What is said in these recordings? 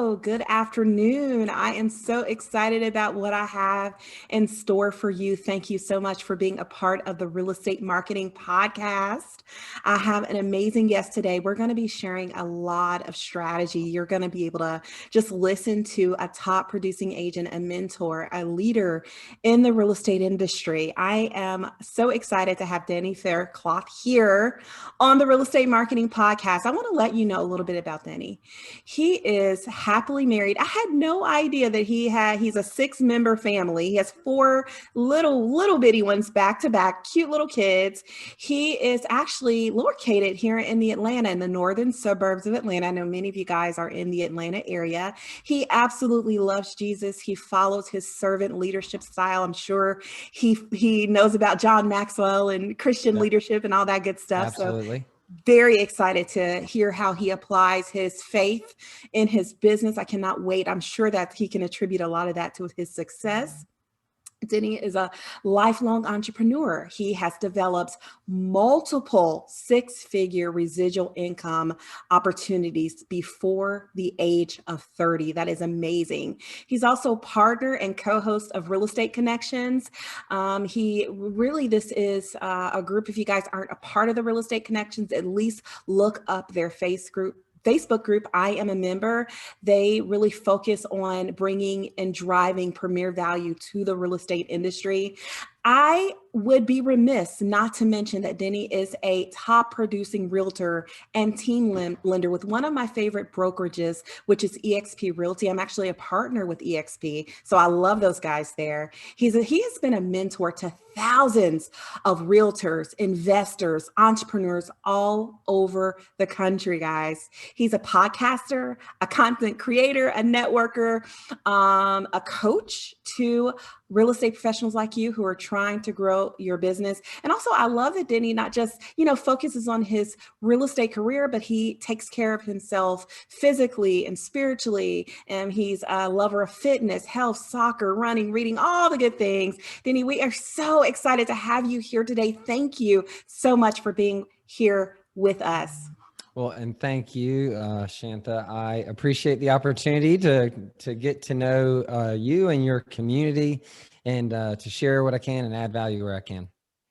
Hello, good afternoon. I am so excited about what I have in store for you. Thank you so much for being a part of the Real Estate Marketing Podcast. I have an amazing guest today. We're going to be sharing a lot of strategy. You're going to be able to just listen to a top producing agent, a mentor, a leader in the real estate industry. I am so excited to have Denny Faircloth here on the Real Estate Marketing Podcast. I want to let you know a little bit about Denny. He is happily married. I had no idea that he's a 6-member family. He has 4 little bitty ones back to back, cute little kids. He is actually located here in the northern suburbs of Atlanta. I know many of you guys are in the Atlanta area. He absolutely loves Jesus. He follows his servant leadership style. I'm sure he knows about John Maxwell and Christian Yep, leadership and all that good stuff. So absolutely. very excited to hear how he applies his faith in his business. I cannot wait. I'm sure that he can attribute a lot of that to his success. Denny is a lifelong entrepreneur. He has developed multiple 6-figure residual income opportunities before the age of 30. That is amazing. He's also partner and co-host of Real Estate Connections. This is a group. If you guys aren't a part of the Real Estate Connections, at least look up their Facebook group. I am a member. They really focus on bringing and driving premier value to the real estate industry. I would be remiss not to mention that Denny is a top producing realtor and team lender with one of my favorite brokerages, which is eXp Realty. I'm actually a partner with eXp, so I love those guys there. He has been a mentor to thousands of realtors, investors, entrepreneurs all over the country, guys. He's a podcaster, a content creator, a networker, a coach to real estate professionals like you who are trying to grow your business. And also, I love that Denny not just, focuses on his real estate career, but he takes care of himself physically and spiritually. And he's a lover of fitness, health, soccer, running, reading, all the good things. Denny, we are so excited to have you here today. Thank you so much for being here with us. Well, and thank you, Shanta. I appreciate the opportunity to get to know you and your community and to share what I can and add value where I can.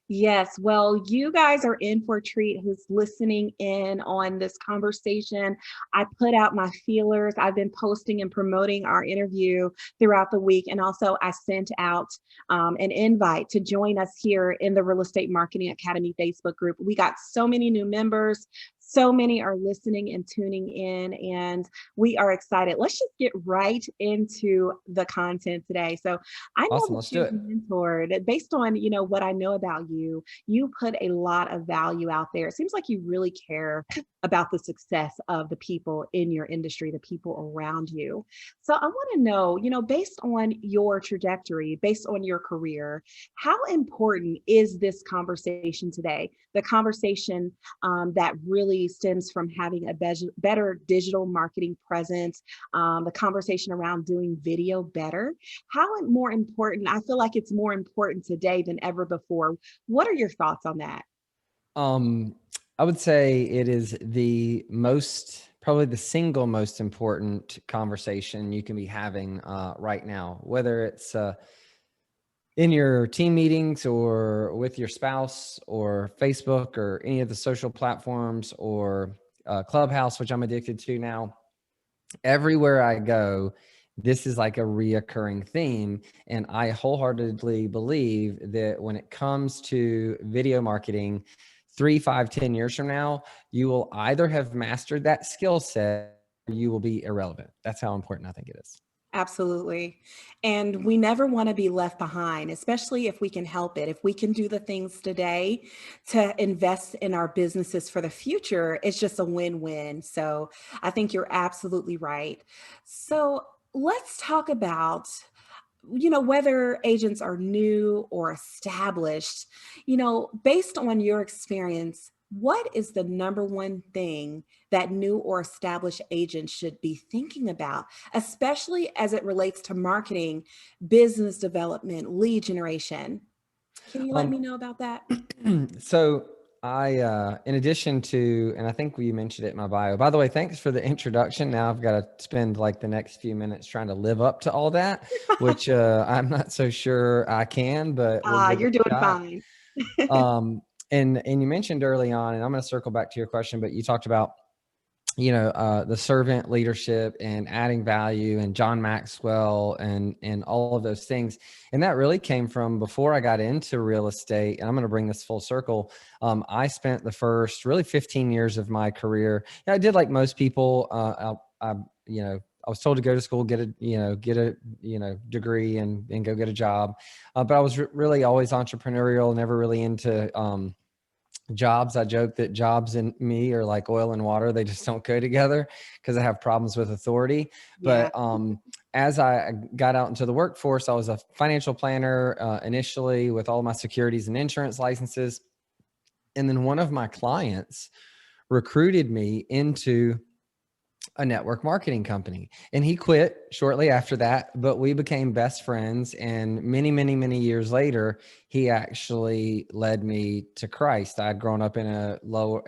Yes, well, you guys are in for a treat who's listening in on this conversation. I put out my feelers. I've been posting and promoting our interview throughout the week. And also I sent out an invite to join us here in the Real Estate Marketing Academy Facebook group. We got so many new members. So many are listening and tuning in, and we are excited. Let's just get right into the content today. So I know Awesome. that Let's do you've it. mentored based on, what I know about you. You put a lot of value out there. It seems like you really care about the success of the people in your industry, the people around you. So I want to know, based on your trajectory, based on your career, how important is this conversation today? The conversation that really stems from having a better digital marketing presence, the conversation around doing video better. How more important? I feel like it's more important today than ever before. What are your thoughts on that? I would say it is probably the single most important conversation you can be having right now, whether it's in your team meetings or with your spouse or Facebook or any of the social platforms or Clubhouse, which I'm addicted to now. Everywhere I go, this is like a reoccurring theme. And I wholeheartedly believe that when it comes to video marketing, 3, 5, 10 years from now, you will either have mastered that skill set or you will be irrelevant. That's how important I think it is. Absolutely. And we never want to be left behind, especially if we can help it. If we can do the things today to invest in our businesses for the future, it's just a win-win. So I think you're absolutely right. So let's talk about whether agents are new or established, based on your experience, what is the number one thing that new or established agents should be thinking about, especially as it relates to marketing, business development, lead generation? Can you let Um, me know about that? so In addition to, and I think we mentioned it in my bio, by the way, thanks for the introduction. Now I've got to spend like the next few minutes trying to live up to all that, which I'm not so sure I can, but we'll give it You're a doing shot. fine. And you mentioned early on, and I'm going to circle back to your question, but you talked about, the servant leadership and adding value and John Maxwell and all of those things. And that really came from before I got into real estate. And I'm going to bring this full circle. I spent the first really 15 years of my career. I did like most people. I was told to go to school, get a degree and go get a job. But I was really always entrepreneurial, never really into, jobs. I joke that jobs and me are like oil and water. They just don't go together because I have problems with authority. Yeah. But as I got out into the workforce, I was a financial planner initially with all my securities and insurance licenses. And then one of my clients recruited me into a network marketing company, and he quit shortly after that, but we became best friends. And many, many, many years later, he actually led me to Christ. I'd grown up in a lower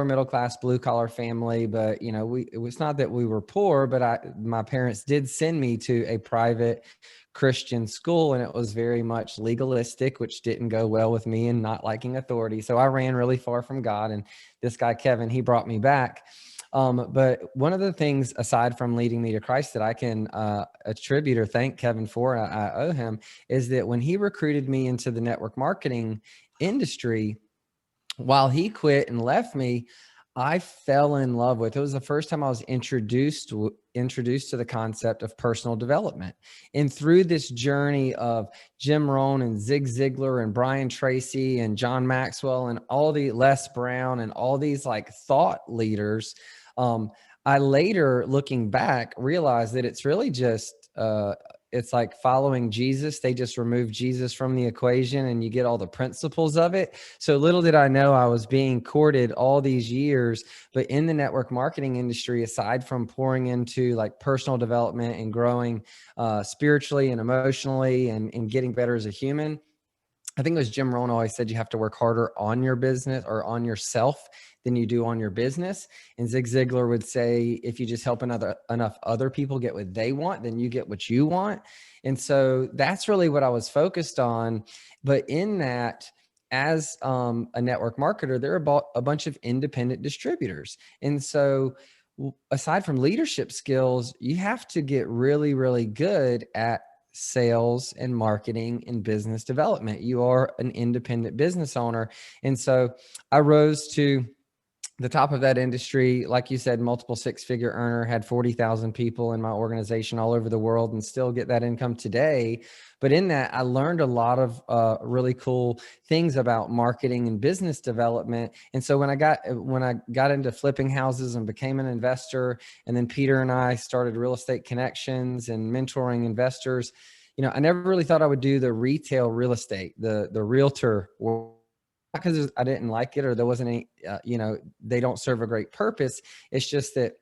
middle class blue collar family, but it was not that we were poor, but my parents did send me to a private Christian school, and it was very much legalistic, which didn't go well with me and not liking authority. So I ran really far from God, and this guy Kevin, he brought me back. But one of the things, aside from leading me to Christ, that I can attribute or thank Kevin for, I owe him, is that when he recruited me into the network marketing industry, while he quit and left me, I fell in love with it. Was the first time I was introduced to the concept of personal development. And through this journey of Jim Rohn and Zig Ziglar and Brian Tracy and John Maxwell and all the Les Brown and all these like thought leaders, I later, looking back, realized that it's really just it's like following Jesus. They just removed Jesus from the equation and you get all the principles of it. So little did I know I was being courted all these years. But in the network marketing industry, aside from pouring into like personal development and growing spiritually and emotionally and getting better as a human, I think it was Jim Rohn always said you have to work harder on your business or on yourself than you do on your business. And Zig Ziglar would say, if you just help enough other people get what they want, then you get what you want. And so that's really what I was focused on. But in that, as a network marketer, there are a bunch of independent distributors. And so aside from leadership skills, you have to get really, really good at sales and marketing and business development. You are an independent business owner. And so I rose to the top of that industry. Like you said, multiple six-figure earner, had 40,000 people in my organization all over the world and still get that income today. But in that, I learned a lot of really cool things about marketing and business development. And so when I got into flipping houses and became an investor, and then Peter and I started Real Estate Connections and mentoring investors, I never really thought I would do the retail real estate, the realtor world. Not because I didn't like it or there wasn't any, they don't serve a great purpose. It's just that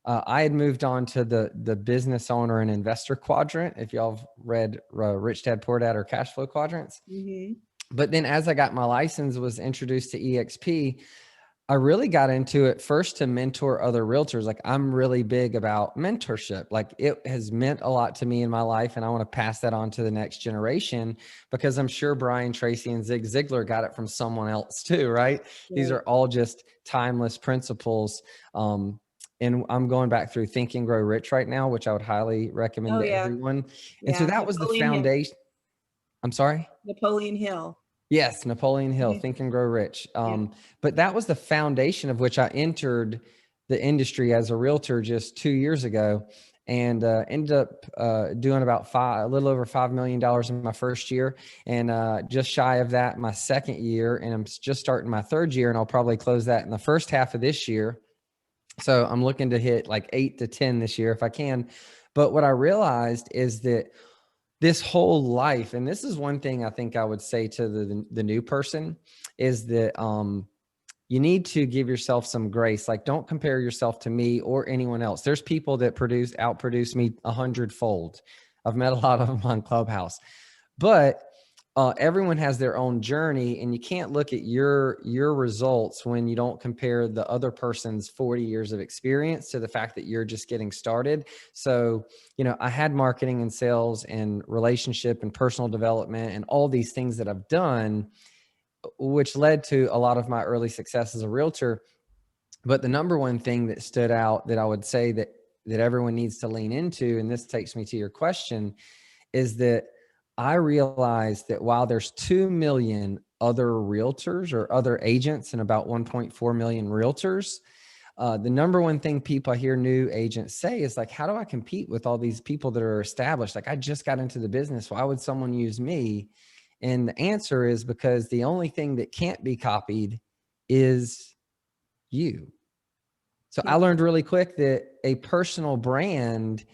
I had moved on to the business owner and investor quadrant. If y'all have read Rich Dad Poor Dad or Cash Flow quadrants. Mm-hmm. But then as I got my license, was introduced to EXP, I really got into it first to mentor other realtors. Like I'm really big about mentorship. Like it has meant a lot to me in my life. And I want to pass that on to the next generation because I'm sure Brian Tracy and Zig Ziglar got it from someone else too, right? These are all just timeless principles. And I'm going back through Think and Grow Rich right now, which I would highly recommend to everyone. And so that was the foundation. I'm sorry? Napoleon Hill. Yes, Napoleon Hill, Think and Grow Rich. But that was the foundation of which I entered the industry as a realtor just 2 years ago, and ended up doing about a little over $5 million in my first year, and just shy of that my second year. And I'm just starting my third year, and I'll probably close that in the first half of this year. So I'm looking to hit like 8 to 10 this year if I can. But what I realized is that this whole life, and this is one thing I think I would say to the new person, is that you need to give yourself some grace. Like don't compare yourself to me or anyone else. There's people that outproduce me 100-fold. I've met a lot of them on Clubhouse. But everyone has their own journey, and you can't look at your results when you don't compare the other person's 40 years of experience to the fact that you're just getting started. So, I had marketing and sales and relationship and personal development and all these things that I've done, which led to a lot of my early success as a realtor. But the number one thing that stood out that I would say that everyone needs to lean into, and this takes me to your question, is that I realized that while there's 2 million other realtors or other agents and about 1.4 million realtors, the number one thing people I hear new agents say is like, how do I compete with all these people that are established? Like, I just got into the business. Why would someone use me? And the answer is because the only thing that can't be copied is you. So I Yeah. learned really quick that a personal brand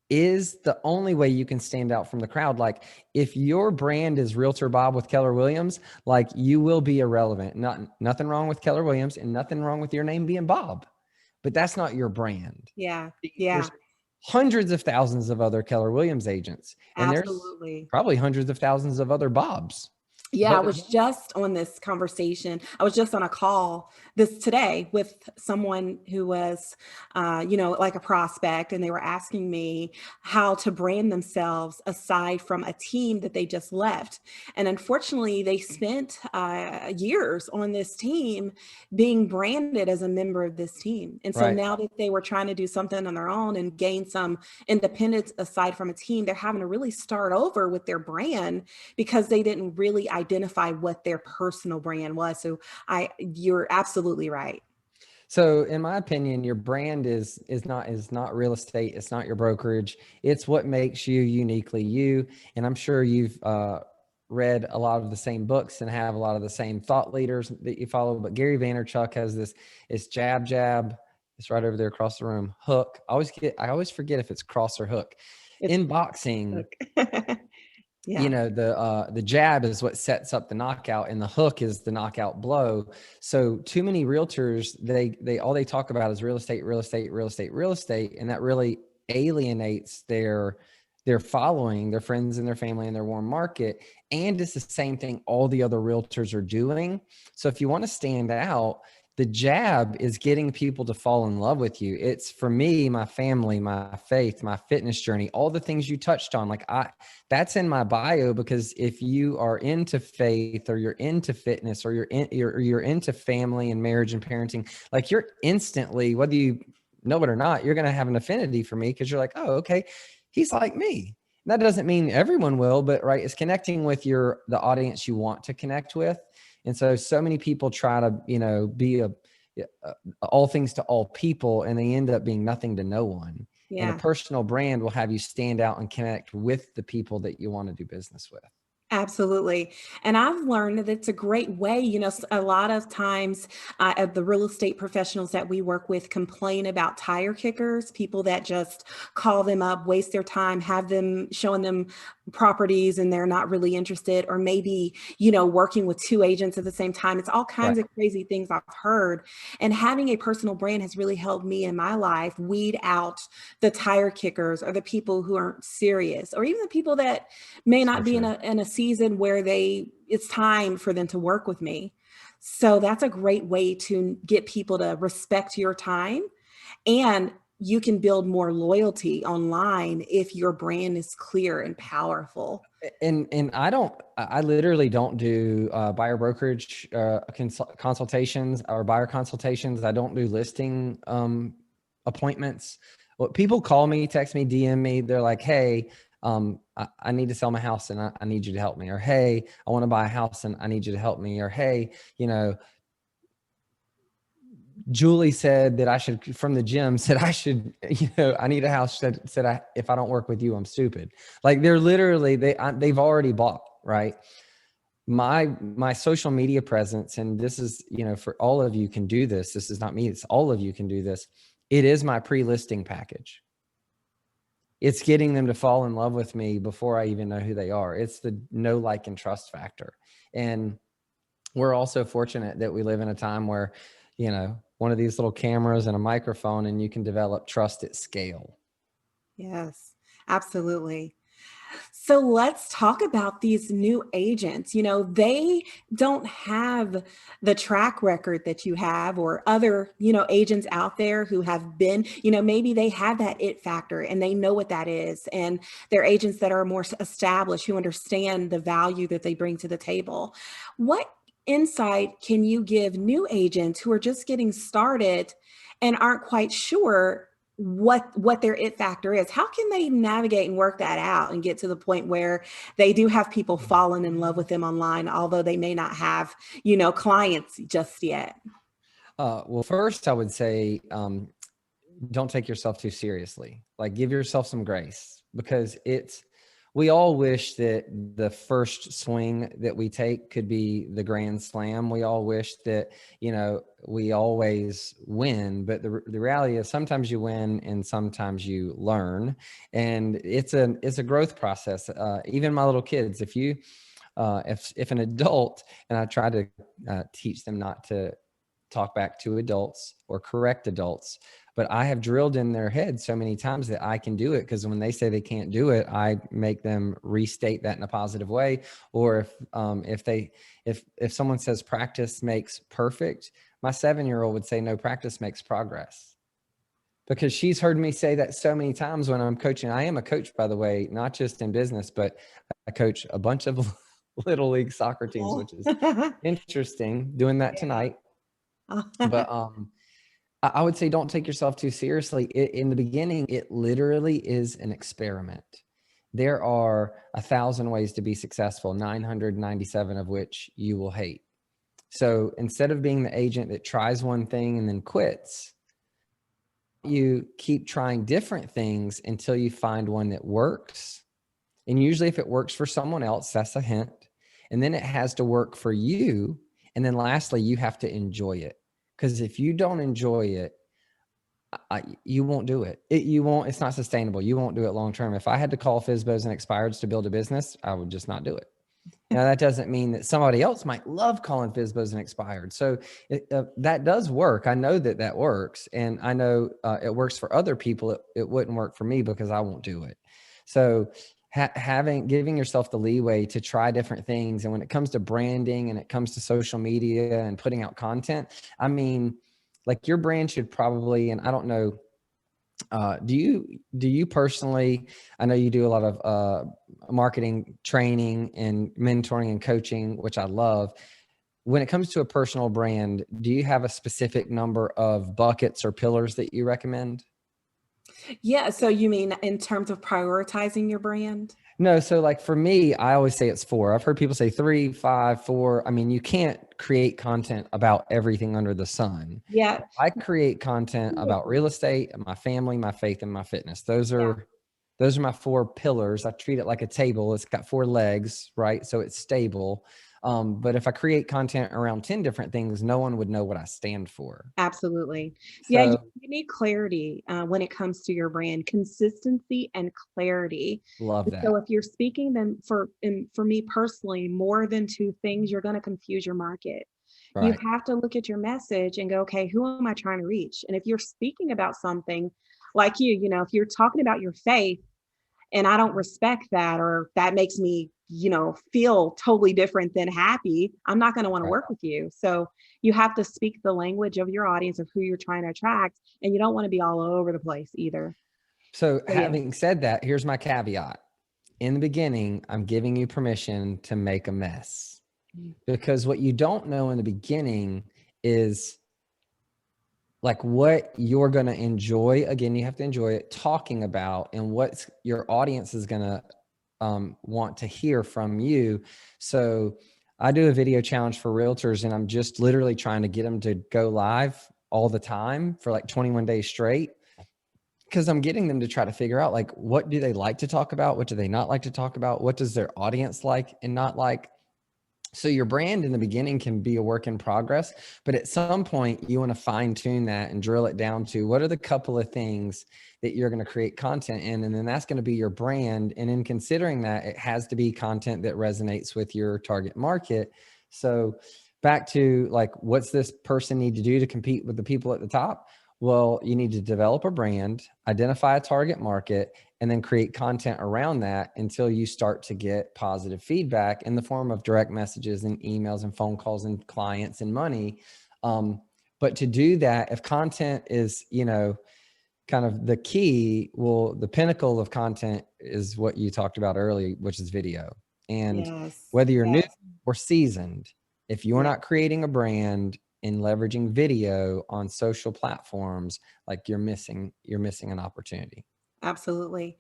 is the only way you can stand out from the crowd. Like, if your brand is Realtor Bob with Keller Williams, like, you will be irrelevant. Nothing wrong with Keller Williams and nothing wrong with your name being Bob, but that's not your brand. Yeah. Yeah. There's hundreds of thousands of other Keller Williams agents, and there's Absolutely. probably hundreds of thousands of other Bobs, Yeah, I but was just on this conversation. I was just on a call this today with someone who was, like a prospect, and they were asking me how to brand themselves aside from a team that they just left. And unfortunately, they spent years on this team being branded as a member of this team. And so right. now that they were trying to do something on their own and gain some independence aside from a team, they're having to really start over with their brand because they didn't really identify what their personal brand was. So you're absolutely right. So in my opinion, your brand is not real estate. It's not your brokerage. It's what makes you uniquely you. And I'm sure you've read a lot of the same books and have a lot of the same thought leaders that you follow. But Gary Vaynerchuk has this, it's jab, jab. It's right over there across the room. Hook. I always forget if it's cross or hook. It's In boxing, yeah. the jab is what sets up the knockout, and the hook is the knockout blow. So too many realtors, they all they talk about is real estate, real estate, real estate, real estate, and that really alienates their following, their friends and their family in their warm market. And it's the same thing all the other realtors are doing. So if you want to stand out, the jab is getting people to fall in love with you. It's, for me, my family, my faith, my fitness journey, all the things you touched on. Like, that's in my bio, because if you are into faith or you're into fitness or you're into family and marriage and parenting, like, you're instantly, whether you know it or not, you're going to have an affinity for me, because you're like, oh, okay, he's like me. And that doesn't mean everyone will, but right, it's connecting with the audience you want to connect with. And so many people try to, be all things to all people, and they end up being nothing to no one. And a Yeah. personal brand will have you stand out and connect with the people that you want to do business with. Absolutely. And I've learned that it's a great way. A lot of times the real estate professionals that we work with complain about tire kickers, people that just call them up, waste their time, have them showing them properties and they're not really interested, or maybe, working with two agents at the same time. It's all kinds Right. of crazy things I've heard. And having a personal brand has really helped me in my life weed out the tire kickers, or the people who aren't serious, or even the people that may So not be in true. a season where it's time for them to work with me. So that's a great way to get people to respect your time, and you can build more loyalty online if your brand is clear and powerful. And I literally don't do buyer brokerage consultations or buyer consultations. I don't do listing appointments. Well, people call me, text me, DM me. They're like, hey, I need to sell my house and I need you to help me. Or, hey, I want to buy a house and I need you to help me. Or, hey, Julie said that I should, from the gym, said I should, I need a house, said if I don't work with you, I'm stupid. Like, they're literally, they've already bought, right? My social media presence, and this is, for all of you can do this. This is not me. It's all of you can do this. It is my pre-listing package. It's getting them to fall in love with me before I even know who they are. It's the know, like, and trust factor. And we're also fortunate that we live in a time where, one of these little cameras and a microphone, and you can develop trust at scale. Yes, absolutely. So let's talk about these new agents. You know, they don't have the track record that you have, or other, you know, agents out there who have been, you know, maybe they have that it factor and they know what that is. And they're agents that are more established, who understand the value that they bring to the table. What insight can you give new agents who are just getting started and aren't quite sure what their it factor is? How can they navigate and work that out and get to the point where they do have people falling in love with them online, although they may not have, you know, clients just yet? Well, first I would say, don't take yourself too seriously. Like, give yourself some grace, because we all wish that the first swing that we take could be the grand slam. We all wish that, you know, we always win, but the reality is sometimes you win and sometimes you learn, and it's a growth process. Even my little kids, if an adult, and I try to teach them not to talk back to adults or correct adults, but I have drilled in their head so many times that I can do it, because when they say they can't do it, I make them restate that in a positive way. Or if someone says practice makes perfect, my 7-year-old would say no, practice makes progress, because she's heard me say that so many times when I'm coaching. I am a coach, by the way, not just in business, but I coach a bunch of little league soccer teams, Oh. which is interesting, doing that tonight. But I would say don't take yourself too seriously. In the beginning, it literally is an experiment. There are 1,000 ways to be successful, 997 of which you will hate. So instead of being the agent that tries one thing and then quits, you keep trying different things until you find one that works. And usually if it works for someone else, that's a hint. And then it has to work for you. And then lastly, you have to enjoy it. Because if you don't enjoy it, you won't do it. It's not sustainable. You won't do it long term. If I had to call FSBOs and expireds to build a business, I would just not do it. Now, that doesn't mean that somebody else might love calling FSBOs and expired. So that does work. I know that works. And I know it works for other people. It wouldn't work for me because I won't do it. So giving yourself the leeway to try different things. And when it comes to branding and it comes to social media and putting out content, I mean, like, your brand should probably, and I don't know, do you personally, I know you do a lot of marketing training and mentoring and coaching, which I love. When it comes to a personal brand, do you have a specific number of buckets or pillars that you recommend? Yeah, so you mean in terms of prioritizing your brand? No. So like for me, I always say it's 4. I've heard people say 3, 5, 4. I mean, you can't create content about everything under the sun. Yeah. I create content about real estate, my family, my faith, and my fitness. Those are my 4 pillars. I treat it like a table. It's got 4 legs, right? So it's stable. But if I create content around 10 different things, no one would know what I stand for. Absolutely. Yeah, you So need clarity when it comes to your brand, consistency and clarity. love And so that. if you're speaking then for me personally, more than 2 things, you're going to confuse your market. You Right. have to look at your message and go, okay, who am I trying to reach? And if you're speaking about something like you know, if you're talking about your faith, and I don't respect that, or that makes me, you know, feel totally different than happy, I'm not going to want to Right. work with you. So you have to speak the language of your audience, of who you're trying to attract, and you don't want to be all over the place either. So So yeah. having said that, here's my caveat. In the beginning, I'm giving you permission to make a mess, because what you don't know in the beginning is like what you're going to enjoy. Again, you have to enjoy it talking about, and what your audience is going to want to hear from you. So I do a video challenge for realtors, and I'm just literally trying to get them to go live all the time for like 21 days straight, because I'm getting them to try to figure out, like, what do they like to talk about? What do they not like to talk about? What does their audience like and not like? So your brand in the beginning can be a work in progress, but at some point you want to fine tune that and drill it down to what are the couple of things that you're going to create content in. And then that's going to be your brand. And in considering that, it has to be content that resonates with your target market. So back to like, what's this person need to do to compete with the people at the top? Well, you need to develop a brand, identify a target market, and then create content around that until you start to get positive feedback in the form of direct messages and emails and phone calls and clients and money. But to do that, if content is, kind of the key, well, the pinnacle of content is what you talked about earlier, which is video. And Yes. whether you're new Yes. or seasoned, if you're Yeah. not creating a brand and leveraging video on social platforms, like you're missing an opportunity. Absolutely.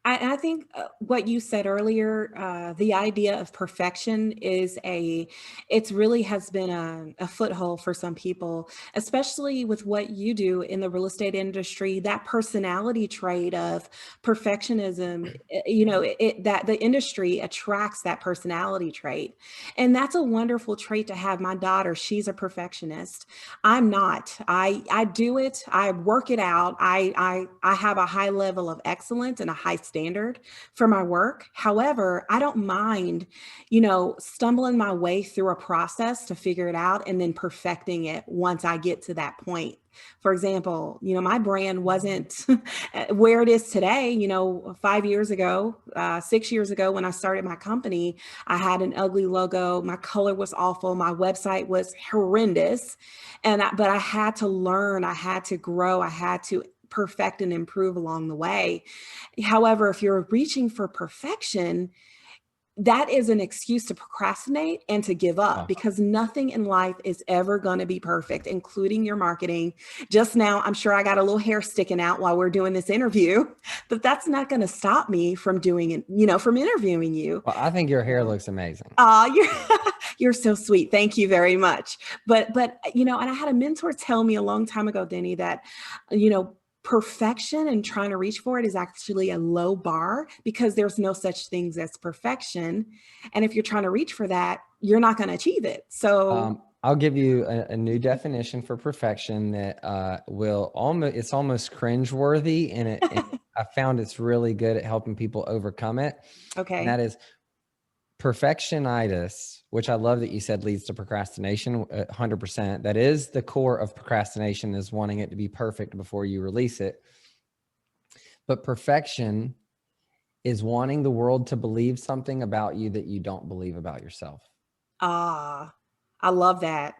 I think what you said earlier, the idea of perfection it's really has been a foothold for some people, especially with what you do in the real estate industry, that personality trait of perfectionism, that the industry attracts that personality trait. And that's a wonderful trait to have. My daughter, she's a perfectionist. I'm not. I do it. I work it out. I have a high level of excellence and a high standard for my work. However, I don't mind, stumbling my way through a process to figure it out and then perfecting it once I get to that point. For example, my brand wasn't where it is today. 5 years ago, 6 years ago, when I started my company, I had an ugly logo. My color was awful. My website was horrendous. But I had to learn, I had to grow, I had to perfect and improve along the way. However, if you're reaching for perfection, that is an excuse to procrastinate and to give up, Oh, because nothing in life is ever going to be perfect, including your marketing. Just now, I'm sure I got a little hair sticking out while we're doing this interview, but that's not going to stop me from doing it, from interviewing you. well, I think your hair looks amazing. You're you're so sweet. Thank you very much. But and I had a mentor tell me a long time ago, Denny, that perfection and trying to reach for it is actually a low bar, because there's no such things as perfection. And if you're trying to reach for that, you're not going to achieve it. So I'll give you a new definition for perfection that it's almost cringeworthy, and I found it's really good at helping people overcome it. And okay. that is perfectionitis, which I love that you said leads to procrastination. 100%. That is the core of procrastination, is wanting it to be perfect before you release it. But perfection is wanting the world to believe something about you that you don't believe about yourself. Ah, I love that.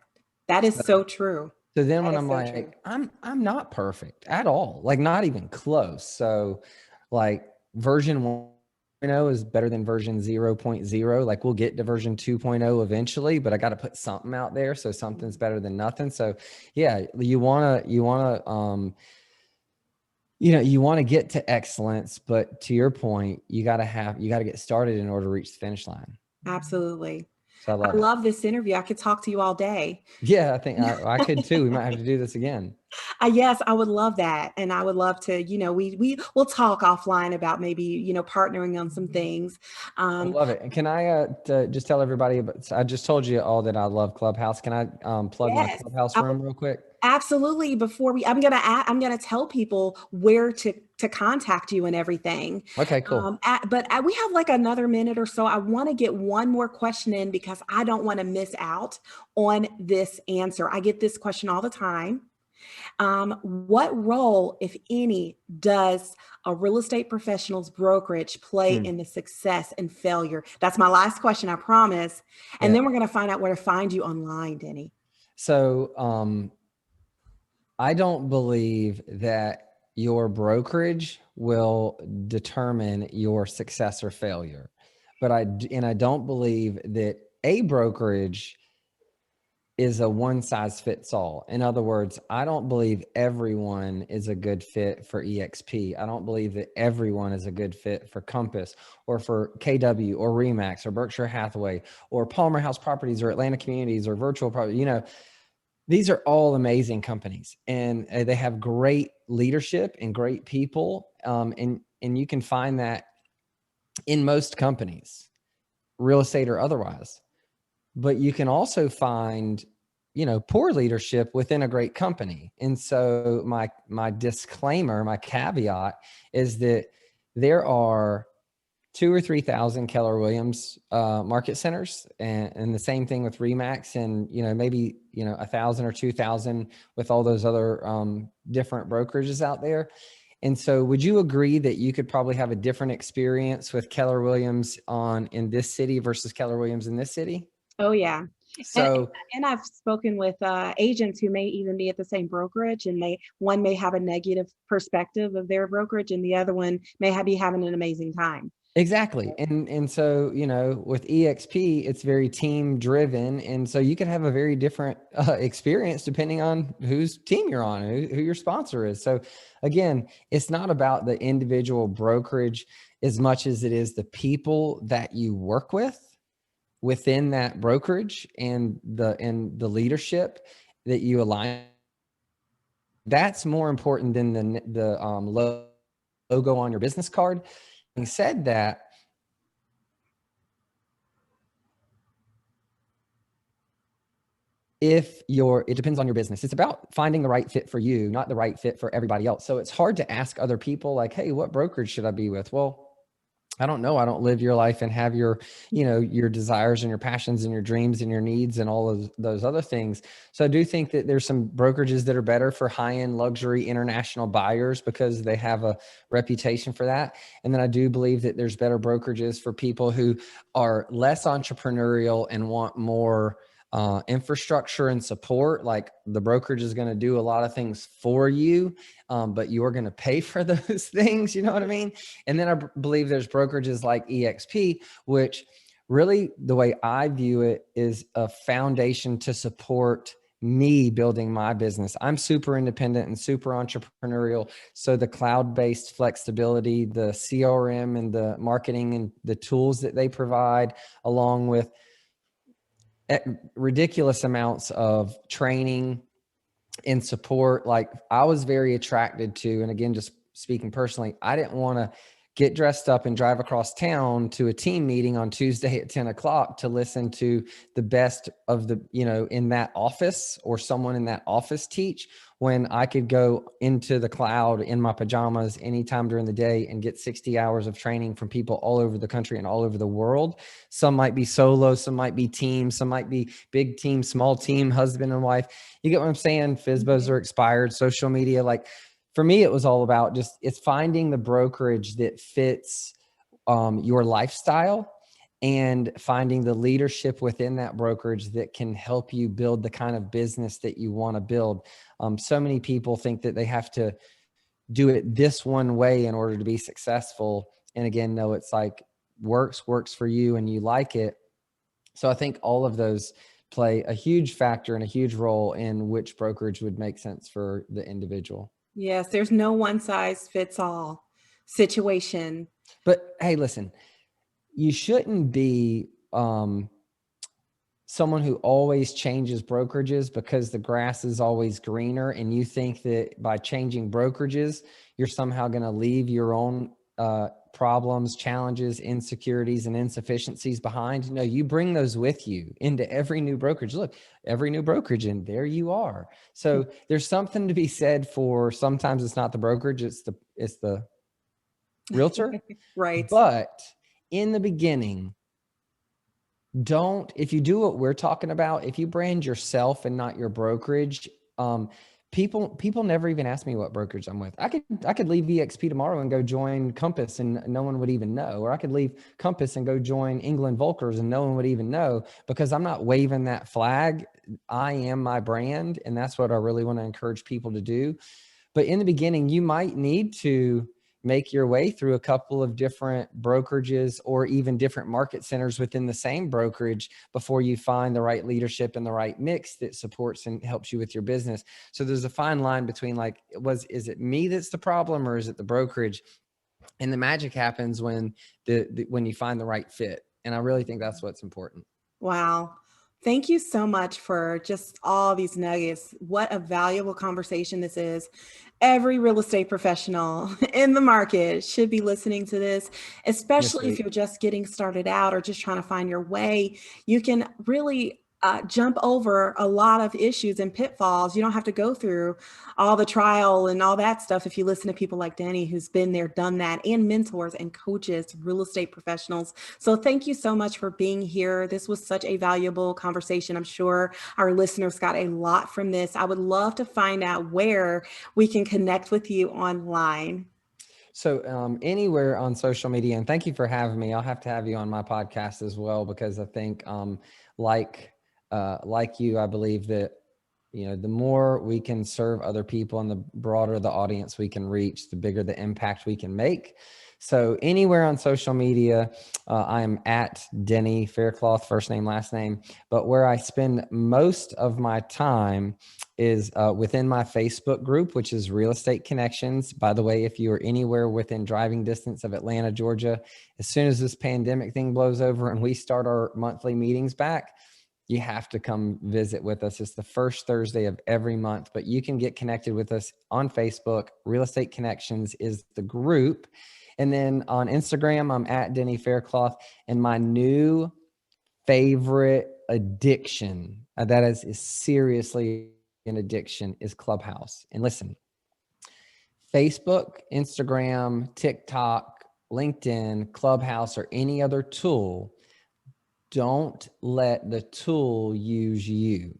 That is so true. So then That when is I'm so true. like, I'm not perfect at all, like not even close. So like version 1.0 is better than version 0.0. Like we'll get to version 2.0 eventually, but I got to put something out there. So something's better than nothing. So yeah, you want to, you want to get to excellence, but to your point, you got to get started in order to reach the finish line. Absolutely. So I I love it. love this interview. I could talk to you all day. Yeah, I think I could too. We might have to do this again. Yes, I would love that. And I would love to, we'll talk offline about maybe, partnering on some things. I love it. And can I just tell everybody about, I just told you all that I love Clubhouse. Can I plug my Yes, Clubhouse I would room real quick? absolutely. I'm gonna tell people where to contact you and everything. Okay, cool. We have like another minute or so. I want to get one more question in, because I don't want to miss out on this answer. I get this question all the time. What role, if any, does a real estate professional's brokerage play Hmm. in the success and failure? That's my last question, I promise. And Yeah. then we're going to find out where to find you online, Denny. So I don't believe that your brokerage will determine your success or failure, but I don't believe that a brokerage is a one size fits all. In other words, I don't believe everyone is a good fit for EXP. I don't believe that everyone is a good fit for Compass or for KW or Remax or Berkshire Hathaway or Palmer House Properties or Atlanta Communities or Virtual Property. These are all amazing companies, and they have great leadership and great people. And you can find that in most companies, real estate or otherwise. But you can also find, poor leadership within a great company. And so my disclaimer, my caveat is that there are 2 or 3,000 Keller Williams market centers, and the same thing with Remax, and maybe 1,000 or 2,000 with all those other different brokerages out there. And so would you agree that you could probably have a different experience with Keller Williams in this city versus Keller Williams in this city? Oh, yeah. And So and I've spoken with agents who may even be at the same brokerage, and one may have a negative perspective of their brokerage, and the other one may be having an amazing time. exactly. And so, with EXP, it's very team driven. And so you can have a very different experience depending on whose team you're on, who your sponsor is. So again, it's not about the individual brokerage as much as it is the people that you work with within that brokerage, and the leadership that you align. That's more important than the logo on your business card. Having said that, it depends on your business. It's about finding the right fit for you, not the right fit for everybody else. So it's hard to ask other people like, hey, what brokerage should I be with? Well, I don't know. I don't live your life and have your desires and your passions and your dreams and your needs and all of those other things. So I do think that there's some brokerages that are better for high-end luxury international buyers because they have a reputation for that. And then I do believe that there's better brokerages for people who are less entrepreneurial and want more infrastructure and support. Like the brokerage is going to do a lot of things for you, but you're going to pay for those things. You know what I mean? And then I believe there's brokerages like EXP, which really the way I view it is a foundation to support me building my business. I'm super independent and super entrepreneurial. So the cloud-based flexibility, the CRM and the marketing and the tools that they provide, along with ridiculous amounts of training and support. Like I was very attracted to, and again, just speaking personally, I didn't want to get dressed up and drive across town to a team meeting on Tuesday at 10 o'clock to listen to the best of the, in that office or someone in that office teach, when I could go into the cloud in my pajamas anytime during the day and get 60 hours of training from people all over the country and all over the world. Some might be solo, some might be teams, some might be big team, small team, husband and wife. You get what I'm saying? FSBOs are expired, social media. Like for me, it was all about it's finding the brokerage that fits your lifestyle, and finding the leadership within that brokerage that can help you build the kind of business that you want to build. So many people think that they have to do it this one way in order to be successful. And again, no, it's like works for you and you like it. So I think all of those play a huge factor and a huge role in which brokerage would make sense for the individual. Yes, there's no one size fits all situation. But hey, listen, you shouldn't be someone who always changes brokerages because the grass is always greener, and you think that by changing brokerages, you're somehow going to leave your own problems, challenges, insecurities, and insufficiencies behind. No, you bring those with you into every new brokerage. Look, every new brokerage, and there you are. So there's something to be said for, sometimes it's not the brokerage, it's the realtor. Right. But in the beginning, if you do what we're talking about, if you brand yourself and not your brokerage, people never even ask me what brokerage I'm with. I could leave EXP tomorrow and go join Compass and no one would even know, or I could leave Compass and go join England Volkers and no one would even know, because I'm not waving that flag. I am my brand, and that's what I really want to encourage people to do. But in the beginning, you might need to make your way through a couple of different brokerages or even different market centers within the same brokerage before you find the right leadership and the right mix that supports and helps you with your business. So there's a fine line between like, is it me that's the problem, or is it the brokerage? And the magic happens when when you find the right fit. And I really think that's what's important. Wow. Thank you so much for just all these nuggets. What a valuable conversation this is. Every real estate professional in the market should be listening to this, especially if you're just getting started out or just trying to find your way. You can really jump over a lot of issues and pitfalls. You don't have to go through all the trial and all that stuff if you listen to people like Denny, who's been there, done that, and mentors and coaches, real estate professionals. So thank you so much for being here. This was such a valuable conversation. I'm sure our listeners got a lot from this. I would love to find out where we can connect with you online. So anywhere on social media, and thank you for having me. I'll have to have you on my podcast as well, because I think like like you, I believe that, you know, the more we can serve other people and the broader the audience we can reach, the bigger the impact we can make. So anywhere on social media, I am at Denny Faircloth, first name, last name. But where I spend most of my time is within my Facebook group, which is Real Estate Connections. By the way, if you are anywhere within driving distance of Atlanta, Georgia, as soon as this pandemic thing blows over and we start our monthly meetings back, you have to come visit with us. It's the first Thursday of every month, but you can get connected with us on Facebook. Real Estate Connections is the group. And then on Instagram, I'm at Denny Faircloth. And my new favorite addiction, that is seriously an addiction, is Clubhouse. And listen, Facebook, Instagram, TikTok, LinkedIn, Clubhouse, or any other tool, don't let the tool use you.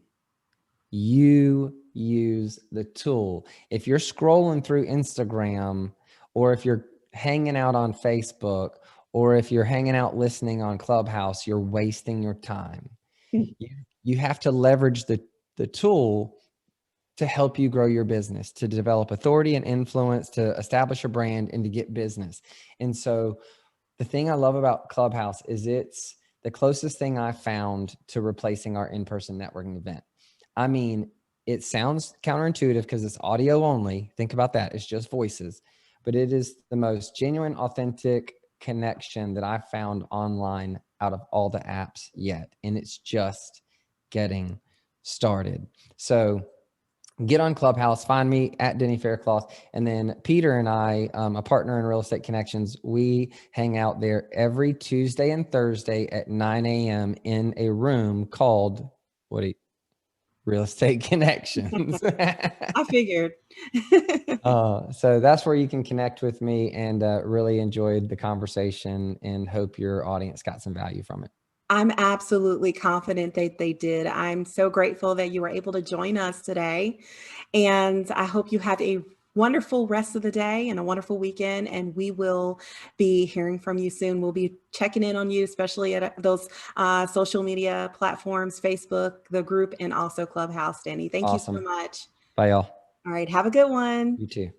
You use the tool. If you're scrolling through Instagram, or if you're hanging out on Facebook, or if you're hanging out listening on Clubhouse, you're wasting your time. You have to leverage the tool to help you grow your business, to develop authority and influence, to establish a brand, and to get business. And so the thing I love about Clubhouse is it's the closest thing I found to replacing our in-person networking event. I mean, it sounds counterintuitive because it's audio only. Think about that. It's just voices, but it is the most genuine, authentic connection that I've found online out of all the apps yet. And it's just getting started. So get on Clubhouse, find me at Denny Faircloth. And then Peter and I, a partner in Real Estate Connections, we hang out there every Tuesday and Thursday at 9 a.m. in a room called Real Estate Connections. I figured. So that's where you can connect with me, and really enjoyed the conversation and hope your audience got some value from it. I'm absolutely confident that they did. I'm so grateful that you were able to join us today. And I hope you have a wonderful rest of the day and a wonderful weekend. And we will be hearing from you soon. We'll be checking in on you, especially at those social media platforms, Facebook, the group, and also Clubhouse, Danny. Thank you so Awesome. much. Bye, y'all. All right. Have a good one. You too.